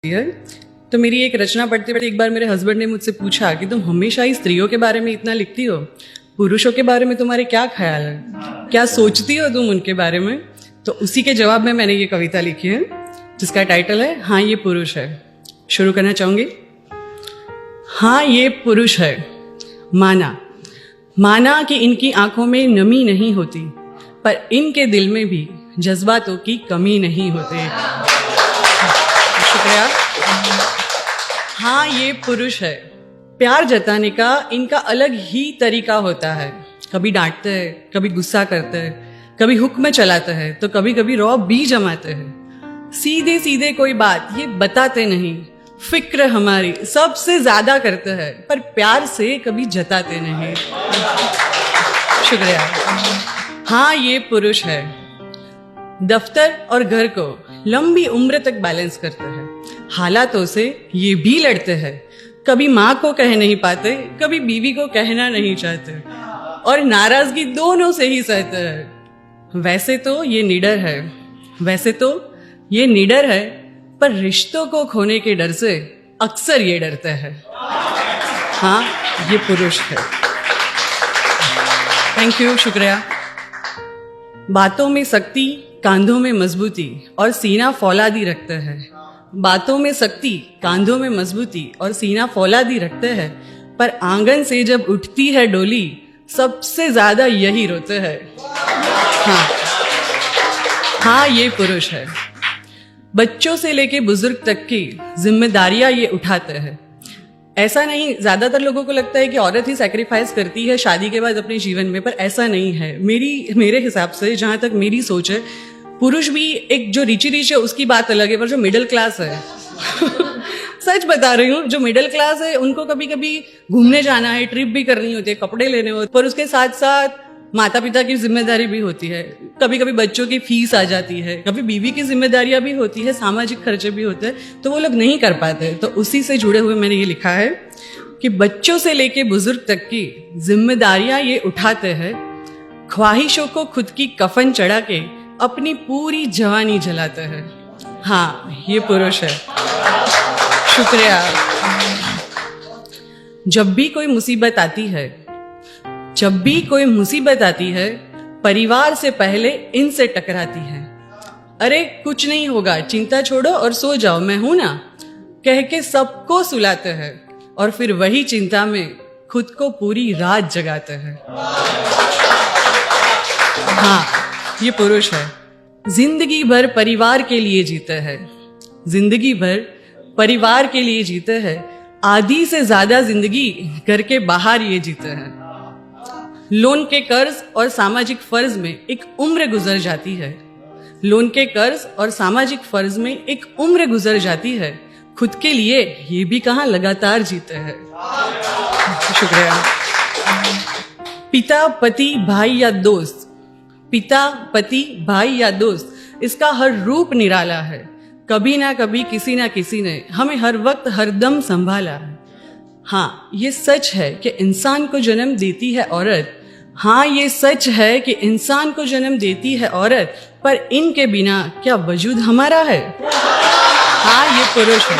है। तो मेरी एक रचना पढ़ते पढ़ते एक बार मेरे हस्बैंड ने मुझसे पूछा कि तुम हमेशा ही स्त्रियों के बारे में इतना लिखती हो, पुरुषों के बारे में तुम्हारे क्या ख्याल है, क्या सोचती हो तुम उनके बारे में। तो उसी के जवाब में मैंने ये कविता लिखी है जिसका टाइटल है हाँ ये पुरुष है। शुरू करना चाहूंगी। हाँ ये पुरुष है, माना कि इनकी आंखों में नमी नहीं होती, पर इनके दिल में भी जज्बातों की कमी नहीं होती। शुक्रिया। हाँ ये पुरुष है, प्यार जताने का इनका अलग ही तरीका होता है। कभी डांटते हैं, कभी गुस्सा करते हैं, कभी हुक्म चलाते हैं, तो कभी कभी रौब भी जमाते हैं। सीधे सीधे कोई बात ये बताते नहीं, फिक्र हमारी सबसे ज्यादा करते हैं, पर प्यार से कभी जताते नहीं। शुक्रिया। हाँ ये पुरुष है, दफ्तर और घर को लंबी उम्र तक बैलेंस करते हैं। हालातों से ये भी लड़ते हैं, कभी माँ को कह नहीं पाते, कभी बीवी को कहना नहीं चाहते, और नाराजगी दोनों से ही सहते हैं। वैसे तो ये निडर है, पर रिश्तों को खोने के डर से अक्सर ये डरते हैं। हाँ ये पुरुष है। थैंक यू, शुक्रिया। बातों में सख्ती, कांधों में मजबूती और सीना फौलादी रखते हैं। बातों में सख्ती, कांधों में मजबूती और सीना फौलादी रखते हैं, पर आंगन से जब उठती है डोली, सबसे ज्यादा यही रोते हैं। हाँ ये पुरुष है। बच्चों से लेके बुजुर्ग तक की जिम्मेदारियां ये उठाते हैं। ऐसा नहीं, ज्यादातर लोगों को लगता है कि औरत ही सैक्रिफाइस करती है शादी के बाद अपने जीवन में, पर ऐसा नहीं है। मेरे हिसाब से, जहां तक मेरी सोच है, पुरुष भी एक जो रिच है उसकी बात अलग है, पर जो मिडिल क्लास है सच बता रही हूँ, जो मिडिल क्लास है उनको कभी कभी घूमने जाना है, ट्रिप भी करनी होती है, कपड़े लेने होते, पर उसके साथ साथ माता पिता की जिम्मेदारी भी होती है। कभी कभी बच्चों की फीस आ जाती है, कभी बीवी की जिम्मेदारियां भी होती है, सामाजिक खर्चे भी होते हैं, तो वो लोग नहीं कर पाते। तो उसी से जुड़े हुए मैंने ये लिखा है कि बच्चों से लेके बुजुर्ग तक की जिम्मेदारियां ये उठाते हैं। ख्वाहिशों को खुद की कफन चढ़ा के अपनी पूरी जवानी जलाते हैं। हाँ ये पुरुष है। शुक्रिया। जब भी कोई मुसीबत आती है, परिवार से पहले इनसे टकराती है। अरे कुछ नहीं होगा, चिंता छोड़ो और सो जाओ, मैं हूं ना, कह के सबको सुलाते हैं, और फिर वही चिंता में खुद को पूरी रात जगाते हैं। हाँ ये पुरुष है। जिंदगी भर परिवार के लिए जीते हैं, आधी से ज्यादा जिंदगी घर के बाहर ये जीते हैं। लोन के कर्ज और सामाजिक फर्ज में एक उम्र गुजर जाती है, खुद के लिए ये भी कहां लगातार जीते हैं। शुक्रिया। पिता पति भाई या दोस्त, इसका हर रूप निराला है। कभी ना कभी किसी ना किसी ने हमें हर वक्त हरदम संभाला है। हाँ ये सच है कि इंसान को जन्म देती है औरत, पर इनके बिना क्या वजूद हमारा है। हाँ ये पुरुष है।